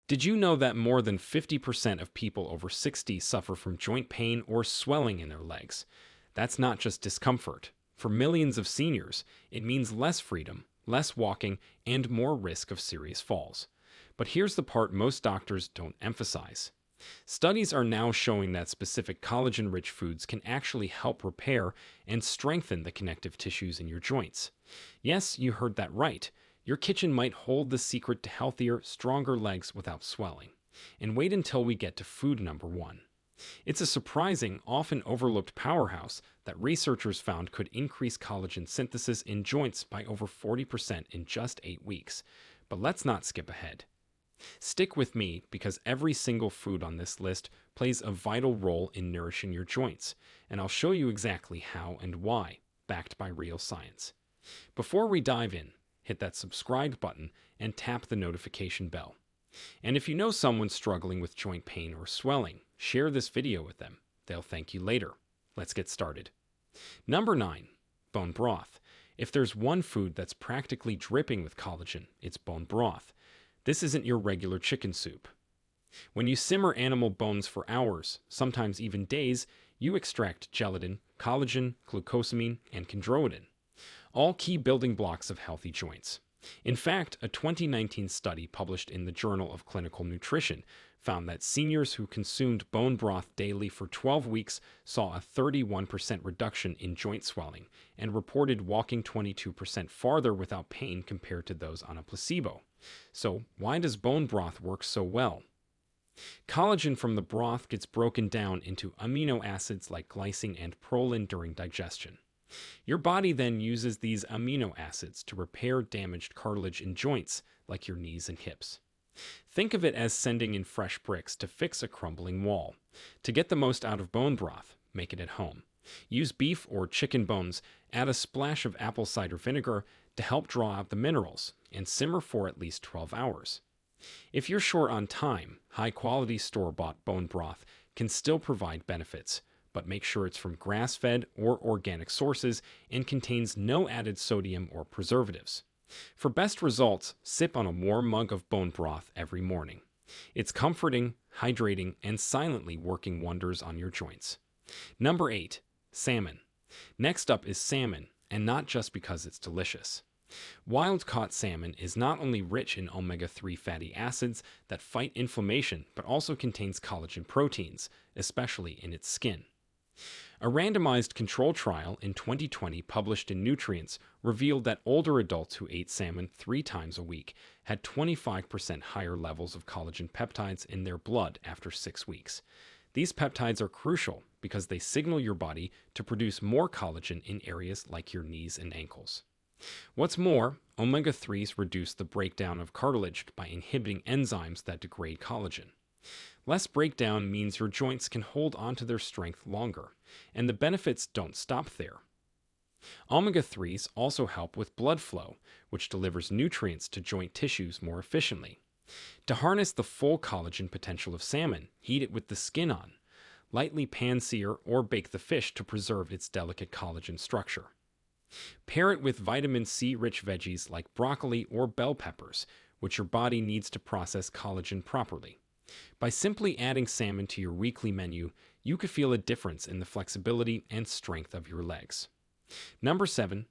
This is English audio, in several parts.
Did you know that more than 50% of people over 60 suffer from joint pain or swelling in their legs? That's not just discomfort. For millions of seniors, it means less freedom, less walking, and more risk of serious falls. But here's the part most doctors don't emphasize. Studies are now showing that specific collagen-rich foods can actually help repair and strengthen the connective tissues in your joints. Yes, you heard that right. Your kitchen might hold the secret to healthier, stronger legs without swelling. And wait until we get to food number one. It's a surprising, often overlooked powerhouse that researchers found could increase collagen synthesis in joints by over 40% in just 8 weeks. But let's not skip ahead. Stick with me because every single food on this list plays a vital role in nourishing your joints, and I'll show you exactly how and why, backed by real science. Before we dive in, hit that subscribe button and tap the notification bell. And if you know someone struggling with joint pain or swelling, share this video with them. They'll thank you later. Let's get started. Number 9. Bone broth. If there's one food that's practically dripping with collagen, it's bone broth. This isn't your regular chicken soup. When you simmer animal bones for hours, sometimes even days, you extract gelatin, collagen, glucosamine, and chondroitin, all key building blocks of healthy joints. In fact, a 2019 study published in the Journal of Clinical Nutrition found that seniors who consumed bone broth daily for 12 weeks saw a 31% reduction in joint swelling and reported walking 22% farther without pain compared to those on a placebo. So, why does bone broth work so well? Collagen from the broth gets broken down into amino acids like glycine and proline during digestion. Your body then uses these amino acids to repair damaged cartilage in joints like your knees and hips. Think of it as sending in fresh bricks to fix a crumbling wall. To get the most out of bone broth, make it at home. Use beef or chicken bones, add a splash of apple cider vinegar to help draw out the minerals, and simmer for at least 12 hours. If you're short on time, high-quality store-bought bone broth can still provide benefits, but make sure it's from grass-fed or organic sources and contains no added sodium or preservatives. For best results, sip on a warm mug of bone broth every morning. It's comforting, hydrating, and silently working wonders on your joints. Number 8. Salmon. Next up is salmon, and not just because it's delicious. Wild-caught salmon is not only rich in omega-3 fatty acids that fight inflammation, but also contains collagen proteins, especially in its skin. A randomized control trial in 2020 published in Nutrients revealed that older adults who ate salmon 3 times a week had 25% higher levels of collagen peptides in their blood after 6 weeks. These peptides are crucial because they signal your body to produce more collagen in areas like your knees and ankles. What's more, omega-3s reduce the breakdown of cartilage by inhibiting enzymes that degrade collagen. Less breakdown means your joints can hold onto their strength longer, and the benefits don't stop there. Omega-3s also help with blood flow, which delivers nutrients to joint tissues more efficiently. To harness the full collagen potential of salmon, heat it with the skin on. Lightly pan-sear or bake the fish to preserve its delicate collagen structure. Pair it with vitamin C-rich veggies like broccoli or bell peppers, which your body needs to process collagen properly. By simply adding salmon to your weekly menu, you could feel a difference in the flexibility and strength of your legs. Number 7.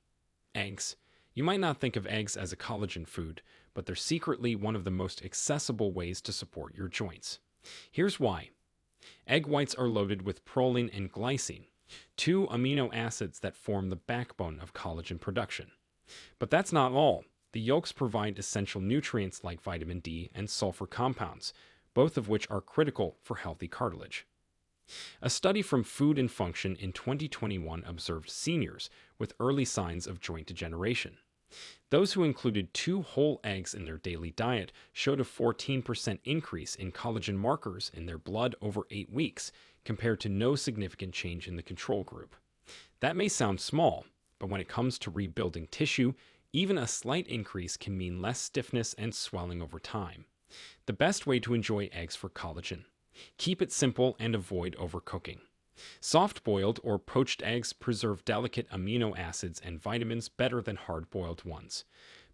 Eggs. You might not think of eggs as a collagen food, but they're secretly one of the most accessible ways to support your joints. Here's why. Egg whites are loaded with proline and glycine, 2 amino acids that form the backbone of collagen production. But that's not all. The yolks provide essential nutrients like vitamin D and sulfur compounds, both of which are critical for healthy cartilage. A study from Food and Function in 2021 observed seniors with early signs of joint degeneration. Those who included 2 whole eggs in their daily diet showed a 14% increase in collagen markers in their blood over 8 weeks, compared to no significant change in the control group. That may sound small, but when it comes to rebuilding tissue, even a slight increase can mean less stiffness and swelling over time. The best way to enjoy eggs for collagen. Keep it simple and avoid overcooking. Soft-boiled or poached eggs preserve delicate amino acids and vitamins better than hard-boiled ones.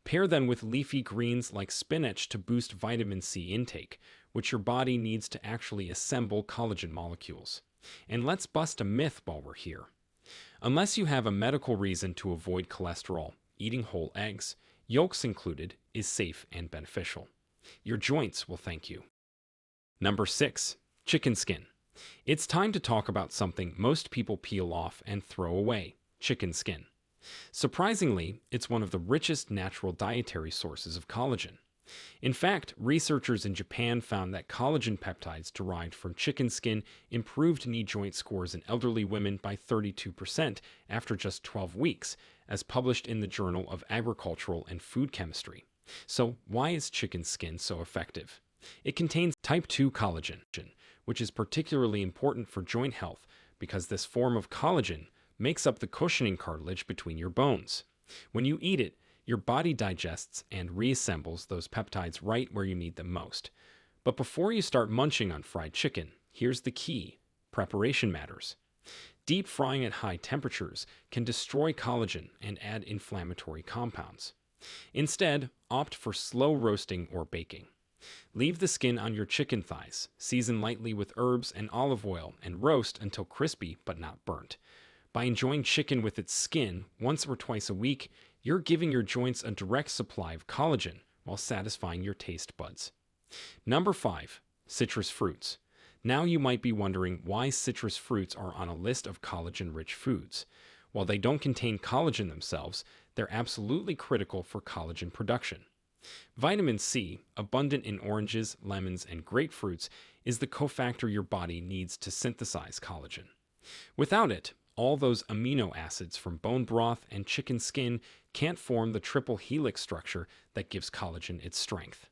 Pair them with leafy greens like spinach to boost vitamin C intake, which your body needs to actually assemble collagen molecules. And let's bust a myth while we're here. Unless you have a medical reason to avoid cholesterol, eating whole eggs, yolks included, is safe and beneficial. Your joints will thank you. Number 6. Chicken skin. It's time to talk about something most people peel off and throw away: chicken skin. Surprisingly, it's one of the richest natural dietary sources of collagen. In fact, researchers in Japan found that collagen peptides derived from chicken skin improved knee joint scores in elderly women by 32% after just 12 weeks, as published in the Journal of Agricultural and Food Chemistry. So, why is chicken skin so effective? It contains type 2 collagen, which is particularly important for joint health because this form of collagen makes up the cushioning cartilage between your bones. When you eat it, your body digests and reassembles those peptides right where you need them most. But before you start munching on fried chicken, here's the key: preparation matters. Deep frying at high temperatures can destroy collagen and add inflammatory compounds. Instead, opt for slow roasting or baking. Leave the skin on your chicken thighs, season lightly with herbs and olive oil, and roast until crispy but not burnt. By enjoying chicken with its skin once or twice a week, you're giving your joints a direct supply of collagen while satisfying your taste buds. Number 5. Citrus fruits. Now you might be wondering why citrus fruits are on a list of collagen-rich foods. While they don't contain collagen themselves, they're absolutely critical for collagen production. Vitamin C, abundant in oranges, lemons, and grapefruits, is the cofactor your body needs to synthesize collagen. Without it, all those amino acids from bone broth and chicken skin can't form the triple helix structure that gives collagen its strength.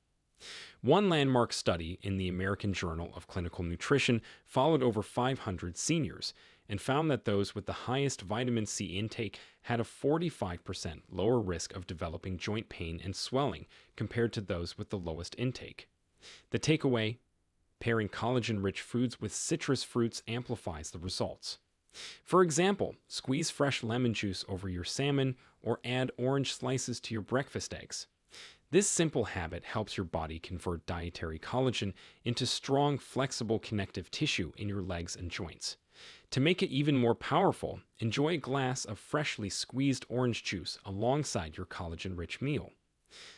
One landmark study in the American Journal of Clinical Nutrition followed over 500 seniors and found that those with the highest vitamin C intake had a 45% lower risk of developing joint pain and swelling compared to those with the lowest intake. The takeaway: pairing collagen-rich foods with citrus fruits amplifies the results. For example, squeeze fresh lemon juice over your salmon or add orange slices to your breakfast eggs. This simple habit helps your body convert dietary collagen into strong, flexible connective tissue in your legs and joints. To make it even more powerful, enjoy a glass of freshly squeezed orange juice alongside your collagen-rich meal.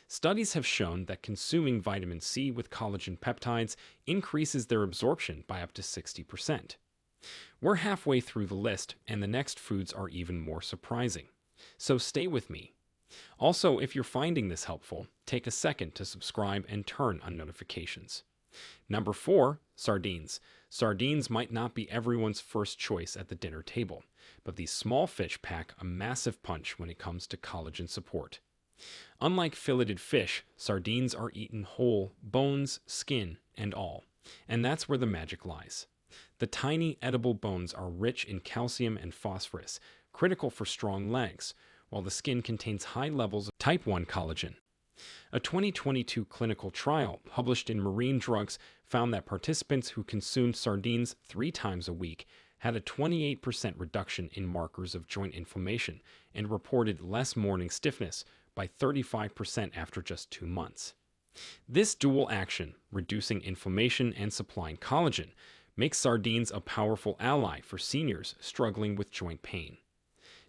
Studies have shown that consuming vitamin C with collagen peptides increases their absorption by up to 60%. We're halfway through the list, and the next foods are even more surprising. So stay with me. Also, if you're finding this helpful, take a second to subscribe and turn on notifications. Number 4, sardines. Sardines might not be everyone's first choice at the dinner table, but these small fish pack a massive punch when it comes to collagen support. Unlike filleted fish, sardines are eaten whole, bones, skin, and all. And that's where the magic lies. The tiny edible bones are rich in calcium and phosphorus, critical for strong legs, while the skin contains high levels of type 1 collagen. A 2022 clinical trial published in Marine Drugs found that participants who consumed sardines 3 times a week had a 28% reduction in markers of joint inflammation and reported less morning stiffness by 35% after just 2 months. This dual action, reducing inflammation and supplying collagen, makes sardines a powerful ally for seniors struggling with joint pain.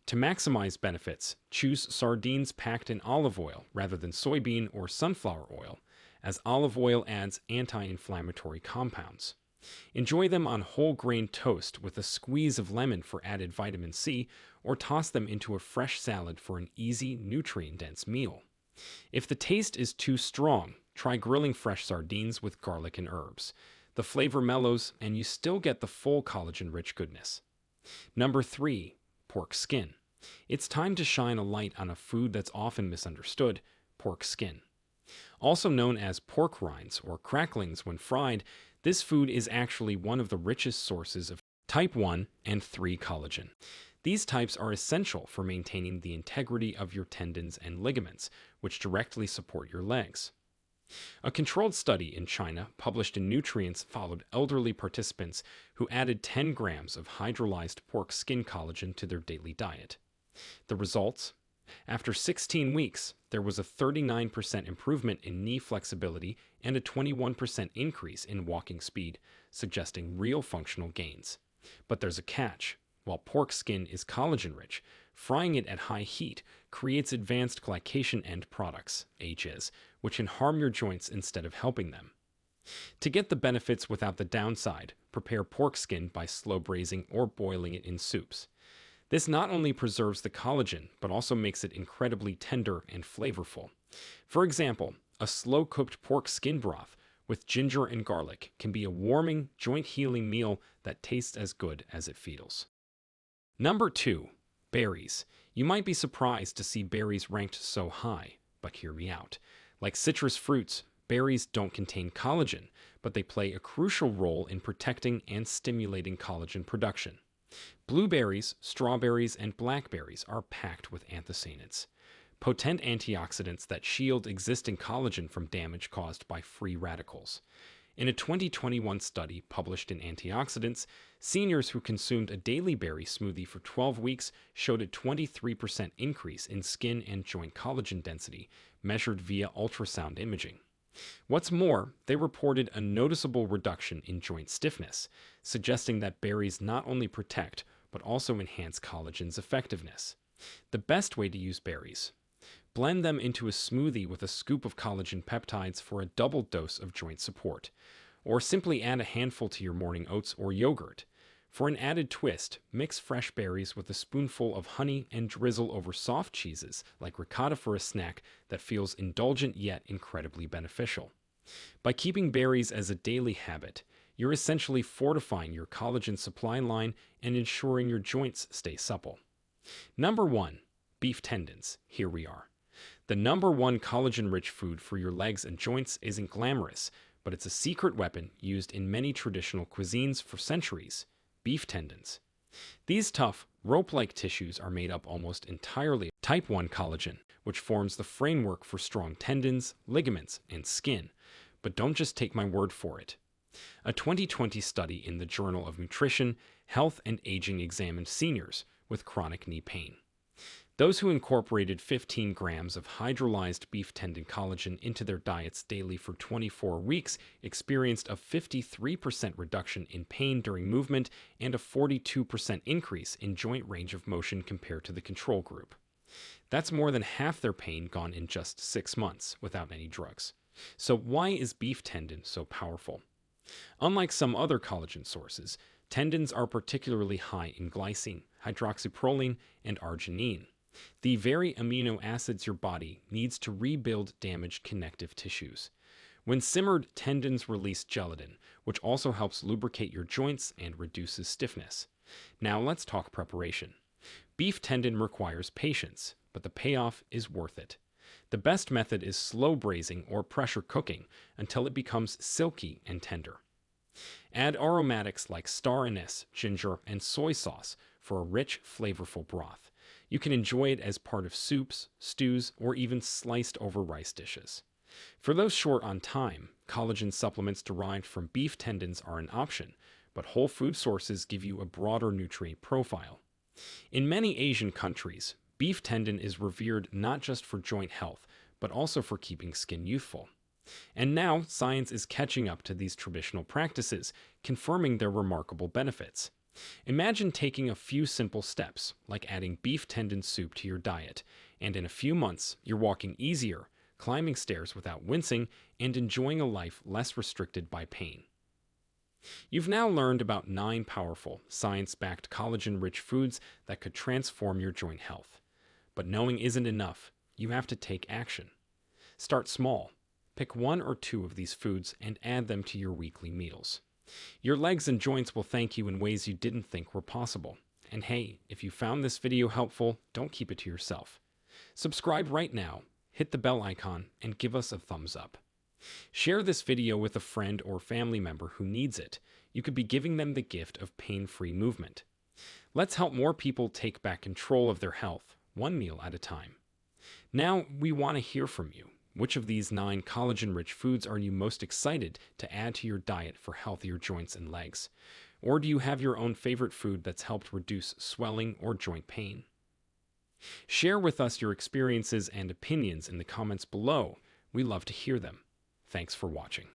To maximize benefits, choose sardines packed in olive oil rather than soybean or sunflower oil, as olive oil adds anti-inflammatory compounds. Enjoy them on whole grain toast with a squeeze of lemon for added vitamin C, or toss them into a fresh salad for an easy, nutrient-dense meal. If the taste is too strong, try grilling fresh sardines with garlic and herbs. The flavor mellows, and you still get the full collagen-rich goodness. Number 3, pork skin. It's time to shine a light on a food that's often misunderstood: pork skin. Also known as pork rinds or cracklings when fried, this food is actually one of the richest sources of type 1 and 3 collagen. These types are essential for maintaining the integrity of your tendons and ligaments, which directly support your legs. A controlled study in China published in Nutrients followed elderly participants who added 10 grams of hydrolyzed pork skin collagen to their daily diet. The results? After 16 weeks, there was a 39% improvement in knee flexibility and a 21% increase in walking speed, suggesting real functional gains. But there's a catch. While pork skin is collagen-rich, frying it at high heat creates advanced glycation end products, HEs, which can harm your joints instead of helping them. To get the benefits without the downside, prepare pork skin by slow braising or boiling it in soups. This not only preserves the collagen, but also makes it incredibly tender and flavorful. For example, a slow-cooked pork skin broth with ginger and garlic can be a warming, joint-healing meal that tastes as good as it feels. Number 2. Berries. You might be surprised to see berries ranked so high, but hear me out. Like citrus fruits, berries don't contain collagen, but they play a crucial role in protecting and stimulating collagen production. Blueberries, strawberries, and blackberries are packed with anthocyanins, potent antioxidants that shield existing collagen from damage caused by free radicals. In a 2021 study published in Antioxidants, seniors who consumed a daily berry smoothie for 12 weeks showed a 23% increase in skin and joint collagen density, measured via ultrasound imaging. What's more, they reported a noticeable reduction in joint stiffness, suggesting that berries not only protect, but also enhance collagen's effectiveness. The best way to use berries: blend them into a smoothie with a scoop of collagen peptides for a double dose of joint support, or simply add a handful to your morning oats or yogurt. For an added twist, mix fresh berries with a spoonful of honey and drizzle over soft cheeses like ricotta for a snack that feels indulgent yet incredibly beneficial. By keeping berries as a daily habit, you're essentially fortifying your collagen supply line and ensuring your joints stay supple. Number 1. Beef tendons. Here we are. The number one collagen-rich food for your legs and joints isn't glamorous, but it's a secret weapon used in many traditional cuisines for centuries: beef tendons. These tough, rope-like tissues are made up almost entirely of type 1 collagen, which forms the framework for strong tendons, ligaments, and skin. But don't just take my word for it. A 2020 study in the Journal of Nutrition, Health, and Aging examined seniors with chronic knee pain. Those who incorporated 15 grams of hydrolyzed beef tendon collagen into their diets daily for 24 weeks experienced a 53% reduction in pain during movement and a 42% increase in joint range of motion compared to the control group. That's more than half their pain gone in just 6 months without any drugs. So why is beef tendon so powerful? Unlike some other collagen sources, tendons are particularly high in glycine, hydroxyproline, and arginine, the very amino acids your body needs to rebuild damaged connective tissues. When simmered, tendons release gelatin, which also helps lubricate your joints and reduces stiffness. Now let's talk preparation. Beef tendon requires patience, but the payoff is worth it. The best method is slow braising or pressure cooking until it becomes silky and tender. Add aromatics like star anise, ginger, and soy sauce for a rich, flavorful broth. You can enjoy it as part of soups, stews, or even sliced over rice dishes. For those short on time, collagen supplements derived from beef tendons are an option, but whole food sources give you a broader nutrient profile. In many Asian countries, beef tendon is revered not just for joint health, but also for keeping skin youthful. And now, science is catching up to these traditional practices, confirming their remarkable benefits. Imagine taking a few simple steps, like adding beef tendon soup to your diet, and in a few months, you're walking easier, climbing stairs without wincing, and enjoying a life less restricted by pain. You've now learned about 9 powerful, science-backed collagen-rich foods that could transform your joint health. But knowing isn't enough. You have to take action. Start small. Pick 1 or 2 of these foods and add them to your weekly meals. Your legs and joints will thank you in ways you didn't think were possible. And hey, if you found this video helpful, don't keep it to yourself. Subscribe right now, hit the bell icon, and give us a thumbs up. Share this video with a friend or family member who needs it. You could be giving them the gift of pain-free movement. Let's help more people take back control of their health, one meal at a time. Now, we want to hear from you. Which of these 9 collagen-rich foods are you most excited to add to your diet for healthier joints and legs? Or do you have your own favorite food that's helped reduce swelling or joint pain? Share with us your experiences and opinions in the comments below. We love to hear them. Thanks for watching.